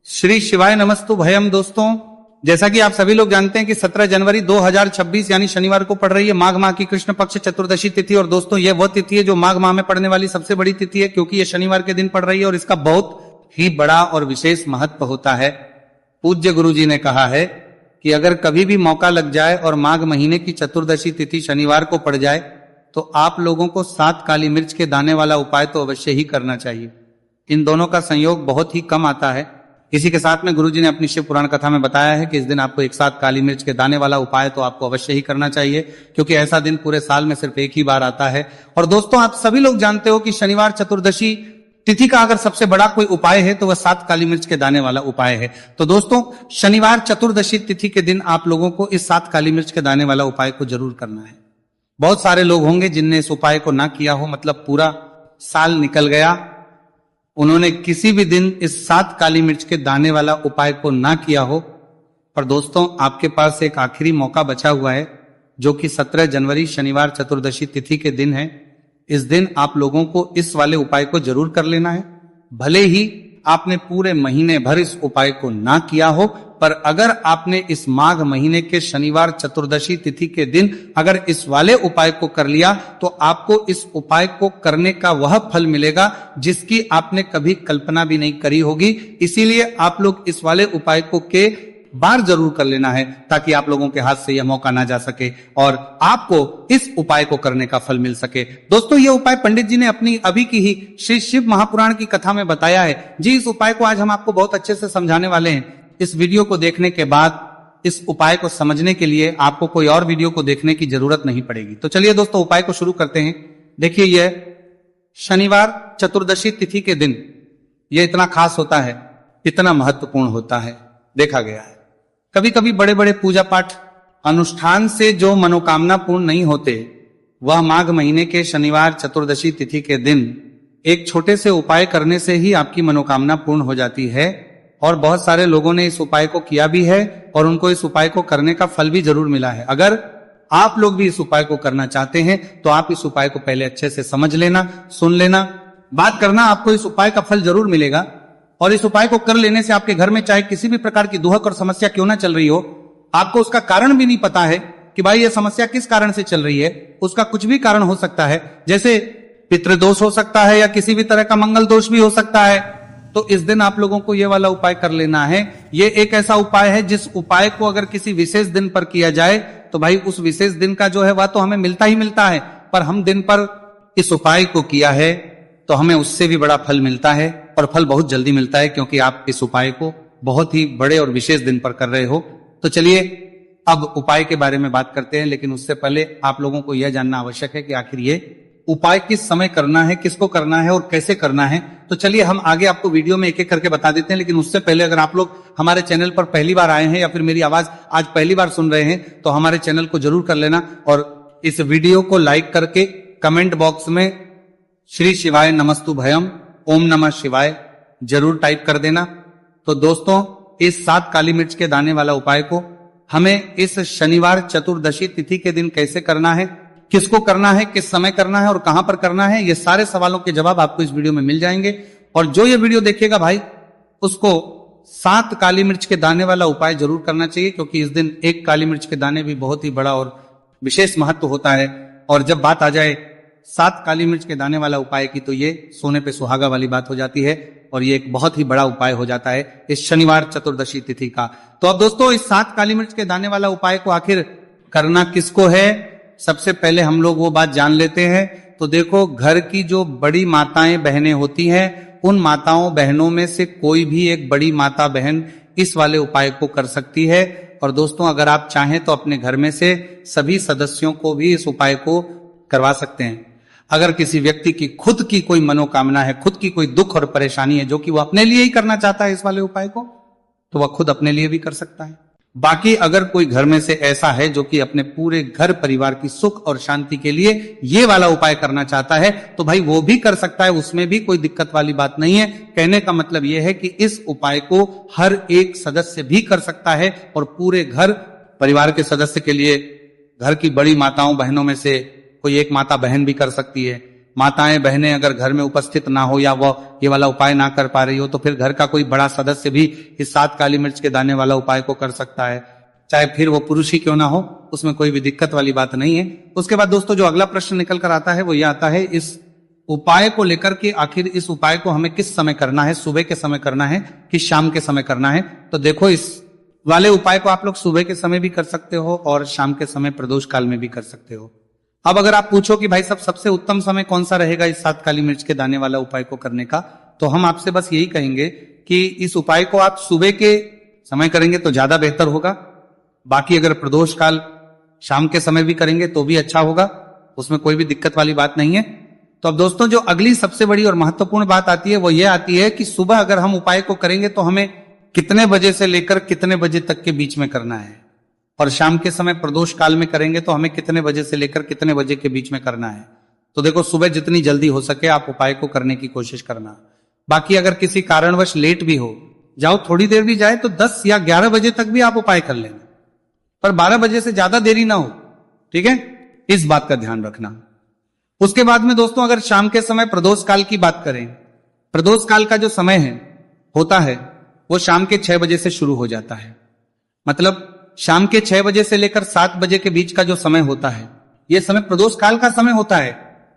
श्री शिवाय नमस्तु भयम। दोस्तों, जैसा कि आप सभी लोग जानते हैं कि 17 जनवरी 2026 यानी शनिवार को पड़ रही है माघ माह की कृष्ण पक्ष चतुर्दशी तिथि। और दोस्तों, यह वह तिथि है जो माघ माह में पड़ने वाली सबसे बड़ी तिथि है, क्योंकि यह शनिवार के दिन पड़ रही है और इसका बहुत ही बड़ा और विशेष महत्व होता है। पूज्य गुरु जी ने कहा है कि अगर कभी भी मौका लग जाए और माघ महीने की चतुर्दशी तिथि शनिवार को पड़ जाए तो आप लोगों को 7 काली मिर्च के दाने वाला उपाय तो अवश्य ही करना चाहिए। इन दोनों का संयोग बहुत ही कम आता है। इसी के साथ में गुरुजी ने अपनी शिव पुराण कथा में बताया है कि इस दिन आपको एक साथ काली मिर्च के दाने वाला उपाय तो आपको अवश्य ही करना चाहिए, क्योंकि ऐसा दिन पूरे साल में सिर्फ एक ही बार आता है। और दोस्तों, आप सभी लोग जानते हो कि शनिवार चतुर्दशी तिथि का अगर सबसे बड़ा कोई उपाय है तो वह 7 काली मिर्च के दाने वाला उपाय है। तो दोस्तों, शनिवार चतुर्दशी तिथि के दिन आप लोगों को इस 7 काली मिर्च के दाने वाला उपाय को जरूर करना है। बहुत सारे लोग होंगे जिनने इस उपाय को ना किया हो, मतलब पूरा साल निकल गया, उन्होंने किसी भी दिन इस 7 काली मिर्च के दाने वाला उपाय को ना किया हो। पर दोस्तों, आपके पास एक आखिरी मौका बचा हुआ है, जो कि 17 जनवरी शनिवार चतुर्दशी तिथि के दिन है। इस दिन आप लोगों को इस वाले उपाय को जरूर कर लेना है। भले ही आपने पूरे महीने भर इस उपाय को ना किया हो, पर अगर आपने इस माघ महीने के शनिवार चतुर्दशी तिथि के दिन अगर इस वाले उपाय को कर लिया तो आपको इस उपाय को करने का वह फल मिलेगा जिसकी आपने कभी कल्पना भी नहीं करी होगी। इसीलिए आप लोग इस वाले उपाय को के बार जरूर कर लेना है, ताकि आप लोगों के हाथ से यह मौका ना जा सके और आपको इस उपाय को करने का फल मिल सके। दोस्तों, यह उपाय पंडित जी ने अपनी अभी की ही श्री शिव महापुराण की कथा में बताया है जी। इस उपाय को आज हम आपको बहुत अच्छे से समझाने वाले हैं। इस वीडियो को देखने के बाद इस उपाय को समझने के लिए आपको कोई और वीडियो को देखने की जरूरत नहीं पड़ेगी। तो चलिए दोस्तों, उपाय को शुरू करते हैं। देखिए, यह शनिवार चतुर्दशी तिथि के दिन यह इतना खास होता है, इतना महत्वपूर्ण होता है, देखा गया है। कभी कभी बड़े बड़े पूजा पाठ अनुष्ठान से जो मनोकामना पूर्ण नहीं होते, वह माघ महीने के शनिवार चतुर्दशी तिथि के दिन एक छोटे से उपाय करने से ही आपकी मनोकामना पूर्ण हो जाती है। और बहुत सारे लोगों ने इस उपाय को किया भी है और उनको इस उपाय को करने का फल भी जरूर मिला है। अगर आप लोग भी इस उपाय को करना चाहते हैं तो आप इस उपाय को पहले अच्छे से समझ लेना, सुन लेना, बात करना, आपको इस उपाय का फल जरूर मिलेगा। और इस उपाय को कर लेने से आपके घर में चाहे किसी भी प्रकार की दुहक और समस्या क्यों ना चल रही हो, आपको उसका कारण भी नहीं पता है कि भाई ये समस्या किस कारण से चल रही है, उसका कुछ भी कारण हो सकता है। जैसे पितृदोष हो सकता है या किसी भी तरह का मंगल दोष भी हो सकता है। तो इस दिन आप लोगों को ये वाला उपाय कर लेना है। ये एक ऐसा उपाय है जिस उपाय को अगर किसी विशेष दिन पर किया जाए तो भाई उस विशेष दिन का जो है वह तो हमें मिलता ही मिलता है, पर हम दिन पर इस उपाय को किया है तो हमें उससे भी बड़ा फल मिलता है, और फल बहुत जल्दी मिलता है, क्योंकि आप इस उपाय को बहुत ही बड़े और विशेष दिन पर कर रहे हो। तो चलिए अब उपाय के बारे में बात करते हैं, लेकिन उससे पहले आप लोगों को यह जानना आवश्यक है कि आखिर ये उपाय किस समय करना है, किसको करना है और कैसे करना है। तो चलिए हम आगे आपको वीडियो में एक एक करके बता देते हैं। लेकिन उससे पहले अगर आप लोग हमारे चैनल पर पहली बार आए हैं या फिर मेरी आवाज आज पहली बार सुन रहे हैं तो हमारे चैनल को जरूर कर लेना, और इस वीडियो को लाइक करके कमेंट बॉक्स में श्री शिवाय नमस्तु भयम, ओम नमः शिवाय जरूर टाइप कर देना। तो दोस्तों, इस 7 काली मिर्च के दाने वाला उपाय को हमें इस शनिवार चतुर्दशी तिथि के दिन कैसे करना है, किसको करना है, किस समय करना है और कहां पर करना है, ये सारे सवालों के जवाब आपको इस वीडियो में मिल जाएंगे। और जो ये वीडियो देखेगा भाई, उसको 7 काली मिर्च के दाने वाला उपाय जरूर करना चाहिए, क्योंकि इस दिन एक काली मिर्च के दाने भी बहुत ही बड़ा और विशेष महत्व होता है। और जब बात आ जाए 7 काली मिर्च के दाने वाला उपाय की, तो ये सोने पे सुहागा वाली बात हो जाती है और ये एक बहुत ही बड़ा उपाय हो जाता है इस शनिवार चतुर्दशी तिथि का। तो अब दोस्तों, इस 7 काली मिर्च के दाने वाला उपाय को आखिर करना किसको है, सबसे पहले हम लोग वो बात जान लेते हैं। तो देखो, घर की जो बड़ी माताएं बहनें होती हैं, उन माताओं बहनों में से कोई भी एक बड़ी माता बहन इस वाले उपाय को कर सकती है। और दोस्तों, अगर आप चाहें तो अपने घर में से सभी सदस्यों को भी इस उपाय को करवा सकते हैं। अगर किसी व्यक्ति की खुद की कोई मनोकामना है, खुद की कोई दुख और परेशानी है जो कि वो अपने लिए ही करना चाहता है इस वाले उपाय को, तो वह खुद अपने लिए भी कर सकता है। बाकी अगर कोई घर में से ऐसा है जो कि अपने पूरे घर परिवार की सुख और शांति के लिए ये वाला उपाय करना चाहता है, तो भाई वो भी कर सकता है, उसमें भी कोई दिक्कत वाली बात नहीं है। कहने का मतलब यह है कि इस उपाय को हर एक सदस्य भी कर सकता है, और पूरे घर परिवार के सदस्य के लिए घर की बड़ी माताओं बहनों में से कोई एक माता बहन भी कर सकती है, माताएं बहनें अगर घर में उपस्थित ना हो या वो ये वाला उपाय ना कर पा रही हो तो फिर घर का कोई बड़ा सदस्य भी इस 7 काली मिर्च के दाने वाला उपाय को कर सकता है, चाहे फिर वो पुरुष ही क्यों ना हो, उसमें कोई भी दिक्कत वाली बात नहीं है। उसके बाद दोस्तों जो अगला प्रश्न निकल कर आता है वो ये आता है इस उपाय को लेकर के, आखिर इस उपाय को हमें किस समय करना है, सुबह के समय करना है कि शाम के समय करना है। तो देखो इस वाले उपाय को आप लोग सुबह के समय भी कर सकते हो और शाम के समय प्रदोष काल में भी कर सकते हो। अब अगर आप पूछो कि भाई साहब सबसे उत्तम समय कौन सा रहेगा इस 7 काली मिर्च के दाने वाला उपाय को करने का, तो हम आपसे बस यही कहेंगे कि इस उपाय को आप सुबह के समय करेंगे तो ज्यादा बेहतर होगा। बाकी अगर प्रदोष काल शाम के समय भी करेंगे तो भी अच्छा होगा, उसमें कोई भी दिक्कत वाली बात नहीं है। तो अब दोस्तों जो अगली सबसे बड़ी और महत्वपूर्ण बात आती है वो ये आती है कि सुबह अगर हम उपाय को करेंगे तो हमें कितने बजे से लेकर कितने बजे तक के बीच में करना है, और शाम के समय प्रदोष काल में करेंगे तो हमें कितने बजे से लेकर कितने बजे के बीच में करना है। तो देखो सुबह जितनी जल्दी हो सके आप उपाय को करने की कोशिश करना। बाकी अगर किसी कारणवश लेट भी हो जाओ, थोड़ी देर भी जाए तो 10 या 11 बजे तक भी आप उपाय कर लेना, पर 12 बजे से ज्यादा देरी ना हो, ठीक है, इस बात का ध्यान रखना। उसके बाद में दोस्तों अगर शाम के समय प्रदोष काल की बात करें, प्रदोष काल का जो समय है होता है वो शाम के 6 बजे से शुरू हो जाता है। मतलब शाम के 6 बजे से लेकर 7 बजे के बीच का जो समय होता है ये समय प्रदोष काल का समय होता है।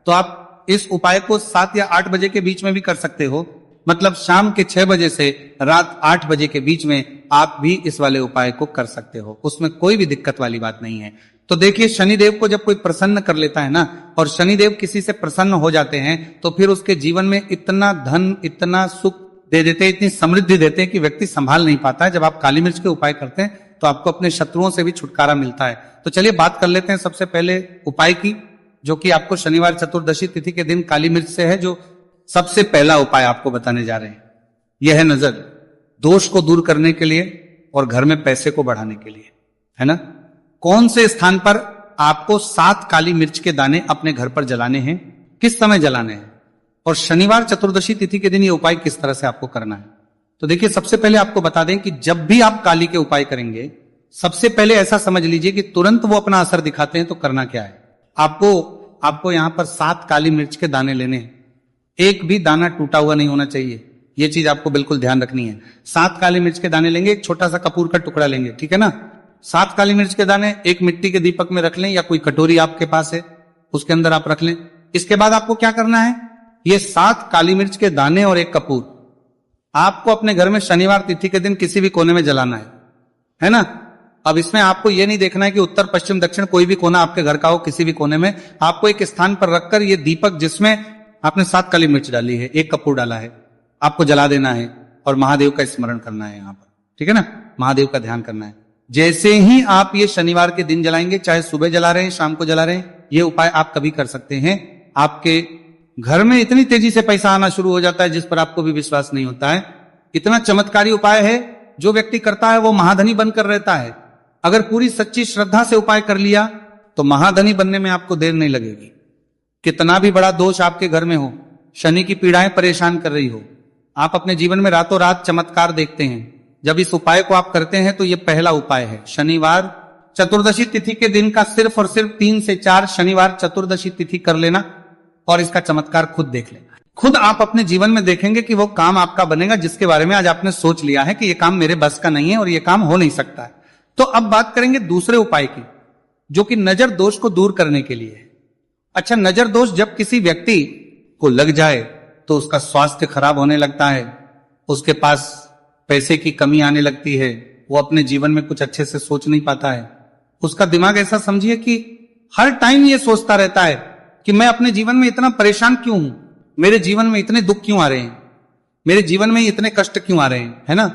तो आप इस उपाय को 7 या 8 बजे के बीच में भी कर सकते हो। मतलब शाम के 6 बजे से रात 8 बजे के बीच में आप भी इस वाले उपाय को कर सकते हो, उसमें कोई भी दिक्कत वाली बात नहीं है। तो देखिए शनिदेव को जब कोई प्रसन्न कर लेता है ना, और शनिदेव किसी से प्रसन्न हो जाते हैं तो फिर उसके जीवन में इतना धन, इतना सुख दे देते हैं, इतनी समृद्धि देते हैं कि व्यक्ति संभाल नहीं पाता है। जब आप काली मिर्च के उपाय करते हैं तो आपको अपने शत्रुओं से भी छुटकारा मिलता है। तो चलिए बात कर लेते हैं सबसे पहले उपाय की, जो कि आपको शनिवार चतुर्दशी तिथि के दिन काली मिर्च से है। जो सबसे पहला उपाय आपको बताने जा रहे हैं यह है नजर दोष को दूर करने के लिए और घर में पैसे को बढ़ाने के लिए, है ना। कौन से स्थान पर आपको 7 काली मिर्च के दाने अपने घर पर जलाने हैं, किस समय जलाने हैं, और शनिवार चतुर्दशी तिथि के दिन ये उपाय किस तरह से आपको करना है। तो देखिए सबसे पहले आपको बता दें कि जब भी आप काली के उपाय करेंगे सबसे पहले ऐसा समझ लीजिए कि तुरंत वो अपना असर दिखाते हैं। तो करना क्या है, आपको यहां पर 7 काली मिर्च के दाने लेने हैं, एक भी दाना टूटा हुआ नहीं होना चाहिए, ये चीज आपको बिल्कुल ध्यान रखनी है। 7 काली मिर्च के दाने लेंगे, एक छोटा सा कपूर का टुकड़ा लेंगे, ठीक है ना। 7 काली मिर्च के दाने एक मिट्टी के दीपक में रख लें या कोई कटोरी आपके पास है उसके अंदर आप रख लें। इसके बाद आपको क्या करना है, ये 7 काली मिर्च के दाने और एक कपूर आपको अपने घर में शनिवार तिथि के दिन किसी भी कोने में जलाना है ना। अब इसमें आपको यह नहीं देखना है कि उत्तर पश्चिम दक्षिण कोई भी कोना आपके घर का हो, किसी भी कोने में आपको एक स्थान पर रखकर ये दीपक जिसमें आपने 7 काली मिर्च डाली है, एक कपूर डाला है, आपको जला देना है और महादेव का स्मरण करना है यहाँ पर, ठीक है ना, महादेव का ध्यान करना है। जैसे ही आप ये शनिवार के दिन जलाएंगे, चाहे सुबह जला रहे हैं शाम को जला रहे हैं, ये उपाय आप कभी कर सकते हैं। आपके घर में इतनी तेजी से पैसा आना शुरू हो जाता है जिस पर आपको भी विश्वास नहीं होता है। इतना चमत्कारी उपाय है, जो व्यक्ति करता है वो महाधनी बनकर रहता है। अगर पूरी सच्ची श्रद्धा से उपाय कर लिया तो महाधनी बनने में आपको देर नहीं लगेगी। कितना भी बड़ा दोष आपके घर में हो, शनि की पीड़ाएं परेशान कर रही हो, आप अपने जीवन में रातों रात चमत्कार देखते हैं। जब इस उपाय को आप करते हैं तो यह पहला उपाय है। शनिवार चतुर्दशी तिथि के दिन का सिर्फ और सिर्फ 3 से 4 शनिवार चतुर्दशी तिथि कर लेना और इसका चमत्कार खुद देख लेना। खुद आप अपने जीवन में देखेंगे कि वो काम आपका बनेगा जिसके बारे में आज आपने सोच लिया है कि ये काम मेरे बस का नहीं है और ये काम हो नहीं सकता है। तो अब बात करेंगे दूसरे उपाय की, जो कि नजर दोष को दूर करने के लिए है। अच्छा, नजर दोष जब किसी व्यक्ति को लग जाए तो उसका स्वास्थ्य खराब होने लगता है, उसके पास पैसे की कमी आने लगती है, वो अपने जीवन में कुछ अच्छे से सोच नहीं पाता है। उसका दिमाग ऐसा समझिए कि हर टाइम ये सोचता रहता है कि मैं अपने जीवन में इतना परेशान क्यों हूं, मेरे जीवन में इतने दुख क्यों आ रहे हैं, मेरे जीवन में इतने कष्ट क्यों आ रहे हैं, है ना।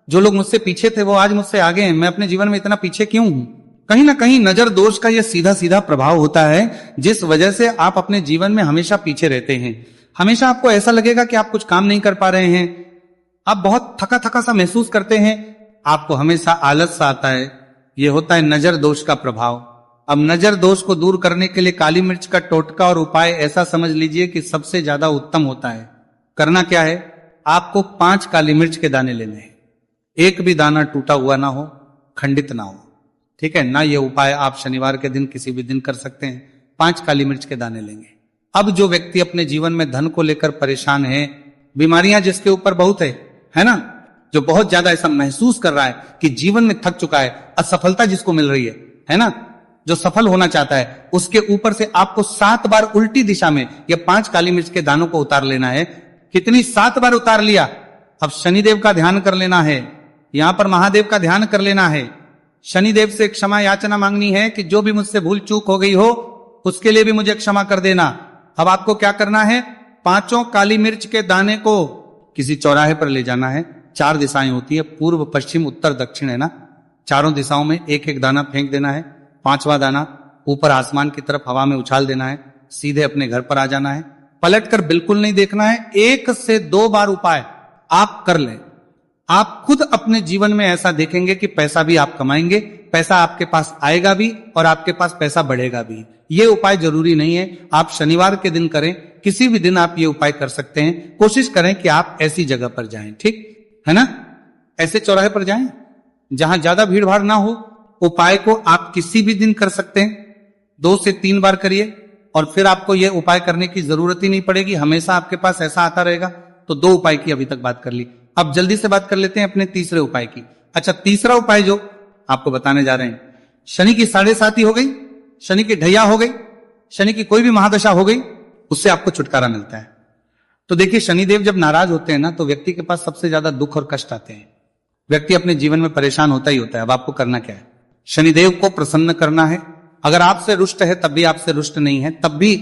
जो लोग मुझसे पीछे थे वो आज मुझसे आगे हैं, मैं अपने जीवन में इतना पीछे क्यों हूं। कहीं ना कहीं नजर दोष का यह सीधा सीधा प्रभाव होता है, जिस वजह से आप अपने जीवन में हमेशा पीछे रहते हैं। हमेशा आपको ऐसा लगेगा कि आप कुछ काम नहीं कर पा रहे हैं, आप बहुत थका थका सा महसूस करते हैं, आपको हमेशा आलस सा आता है। यह होता है नजर दोष का प्रभाव। अब नजर दोष को दूर करने के लिए काली मिर्च का टोटका और उपाय ऐसा समझ लीजिए कि सबसे ज्यादा उत्तम होता है। करना क्या है, आपको 5 काली मिर्च के दाने लेने हैं, एक भी दाना टूटा हुआ ना हो, खंडित ना हो, ठीक है ना। ये उपाय आप शनिवार के दिन किसी भी दिन कर सकते हैं। 5 काली मिर्च के दाने लेंगे। अब जो व्यक्ति अपने जीवन में धन को लेकर परेशान है, बीमारियां जिसके ऊपर बहुत है ना, जो बहुत ज्यादा ऐसा महसूस कर रहा है कि जीवन में थक चुका है, असफलता जिसको मिल रही है ना, जो सफल होना चाहता है, उसके ऊपर से आपको 7 बार उल्टी दिशा में या 5 काली मिर्च के दानों को उतार लेना है। कितनी 7 बार उतार लिया। अब शनिदेव का ध्यान कर लेना है, यहां पर महादेव का ध्यान कर लेना है, शनिदेव से क्षमा याचना मांगनी है कि जो भी मुझसे भूल चूक हो गई हो उसके लिए भी मुझे क्षमा कर देना। अब आपको क्या करना है, 5 काली मिर्च के दाने को किसी चौराहे पर ले जाना है। 4 दिशाएं होती है, पूर्व पश्चिम उत्तर दक्षिण, है ना, चारों दिशाओं में एक एक दाना फेंक देना है। 5वां दाना ऊपर आसमान की तरफ हवा में उछाल देना है। सीधे अपने घर पर आ जाना है, पलट कर बिल्कुल नहीं देखना है। 1 से 2 बार उपाय आप कर लें, आप खुद अपने जीवन में ऐसा देखेंगे कि पैसा भी आप कमाएंगे, पैसा आपके पास आएगा भी और आपके पास पैसा बढ़ेगा भी। ये उपाय जरूरी नहीं है आप शनिवार के दिन करें, किसी भी दिन आप ये उपाय कर सकते हैं। कोशिश करें कि आप ऐसी जगह पर जाएं, ठीक है ना, ऐसे चौराहे पर जाएं जहां ज्यादा भीड़ भाड़ ना हो। उपाय को आप किसी भी दिन कर सकते हैं, 2 से 3 बार करिए और फिर आपको यह उपाय करने की जरूरत ही नहीं पड़ेगी, हमेशा आपके पास ऐसा आता रहेगा। तो 2 उपाय की अभी तक बात कर ली, अब जल्दी से बात कर लेते हैं अपने तीसरे उपाय की। अच्छा, तीसरा उपाय जो आपको बताने जा रहे हैं, शनि की 7.5 हो गई, शनि की ढैया हो गई, शनि की कोई भी महादशा हो गई, उससे आपको छुटकारा मिलता है। तो देखिए, शनिदेव जब नाराज होते हैं ना तो व्यक्ति के पास सबसे ज्यादा दुख और कष्ट आते हैं, व्यक्ति अपने जीवन में परेशान होता ही होता है। अब आपको करना क्या है, शनिदेव को प्रसन्न करना है। अगर आपसे रुष्ट है तब भी, आपसे रुष्ट नहीं है तब भी,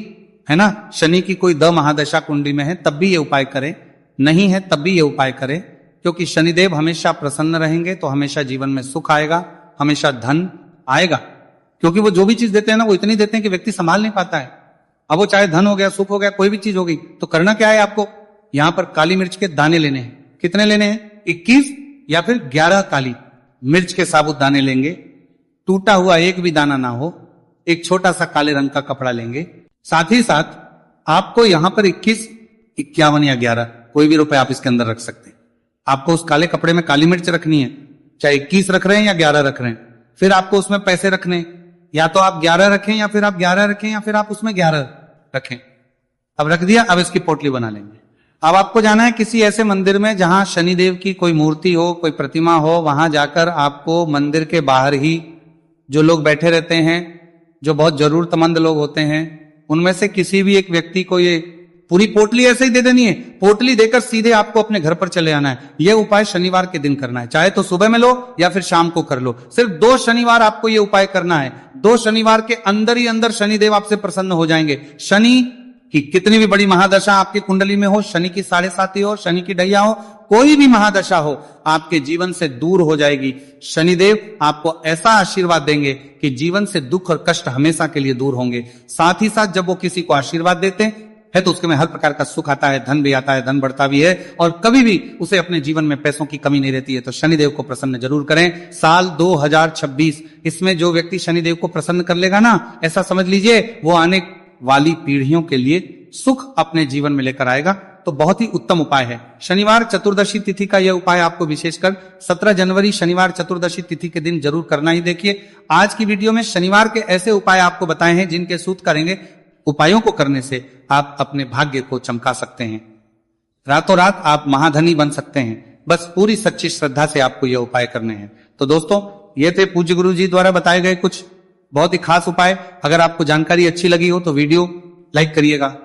है ना, शनि की कोई द महादशा कुंडली में है तब भी ये उपाय करें, नहीं है तब भी ये उपाय करें, क्योंकि शनिदेव हमेशा प्रसन्न रहेंगे तो हमेशा जीवन में सुख आएगा, हमेशा धन आएगा। क्योंकि वो जो भी चीज देते हैं ना वो इतनी देते हैं कि व्यक्ति संभाल नहीं पाता है। अब वो चाहे धन हो गया, सुख हो गया, कोई भी चीज हो गई, तो करना क्या है आपको, यहां पर काली मिर्च के दाने लेने हैं। कितने लेने हैं, 21 या फिर 11 काली मिर्च के साबुत दाने लेंगे, टूटा हुआ एक भी दाना ना हो। एक छोटा सा काले रंग का कपड़ा लेंगे, साथ ही साथ आपको यहां पर 21, 51 या 11 कोई भी रुपए आप इसके अंदर रख सकते हैं। आपको उस काले कपड़े में काली मिर्च रखनी है, चाहे 21 रख रहे हैं या 11 रख रहे हैं। फिर आपको उसमें पैसे रखने हैं, या तो आप 11 रखें या फिर आप 11 रखें या फिर आप उसमें 11 रखें। अब रख दिया, अब इसकी पोटली बना लेंगे। अब आपको जाना है किसी ऐसे मंदिर में जहां शनिदेव की कोई मूर्ति हो, कोई प्रतिमा हो, वहां जाकर आपको मंदिर के बाहर ही जो लोग बैठे रहते हैं, जो बहुत जरूरतमंद लोग होते हैं, उनमें से किसी भी एक व्यक्ति को ये पूरी पोटली ऐसे ही दे देनी है। पोटली देकर सीधे आपको अपने घर पर चले आना है। यह उपाय शनिवार के दिन करना है, चाहे तो सुबह में लो या फिर शाम को कर लो। सिर्फ 2 शनिवार आपको यह उपाय करना है। 2 शनिवार के अंदर ही अंदर शनिदेव आपसे प्रसन्न हो जाएंगे। शनि कि कितनी भी बड़ी महादशा आपकी कुंडली में हो, शनि की 7.5 हो, शनि की ढैया हो, कोई भी महादशा हो, आपके जीवन से दूर हो जाएगी। शनिदेव आपको ऐसा आशीर्वाद देंगे कि जीवन से दुख और कष्ट हमेशा के लिए दूर होंगे। साथ ही साथ जब वो किसी को आशीर्वाद देते हैं तो उसके में हर प्रकार का सुख आता है, धन भी आता है, धन बढ़ता भी है और कभी भी उसे अपने जीवन में पैसों की कमी नहीं रहती है। तो शनिदेव को प्रसन्न जरूर करें। साल 2026 इसमें जो व्यक्ति शनिदेव को प्रसन्न कर लेगा ना, ऐसा समझ लीजिए वो आने वाली पीढ़ियों के लिए सुख अपने जीवन में लेकर आएगा। तो बहुत ही उत्तम उपाय है। शनिवार चतुर्दशी तिथि का यह उपाय आपको विशेषकर 17 जनवरी शनिवार चतुर्दशी तिथि के दिन जरूर करना ही। देखिए, आज की वीडियो में शनिवार के ऐसे उपाय आपको बताए हैं जिनके सूत करेंगे, उपायों को करने से आप अपने भाग्य को चमका सकते हैं। रातों रात आप महाधनी बन सकते हैं। बस पूरी सच्ची श्रद्धा से आपको यह उपाय करने हैं। तो दोस्तों, ये थे पूज्य गुरु जी द्वारा बताए गए कुछ बहुत ही खास उपाय। अगर आपको जानकारी अच्छी लगी हो तो वीडियो लाइक करिएगा।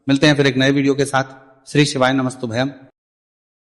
मिलते हैं फिर एक नए वीडियो के साथ। श्री शिवाय नमस्तुभयम।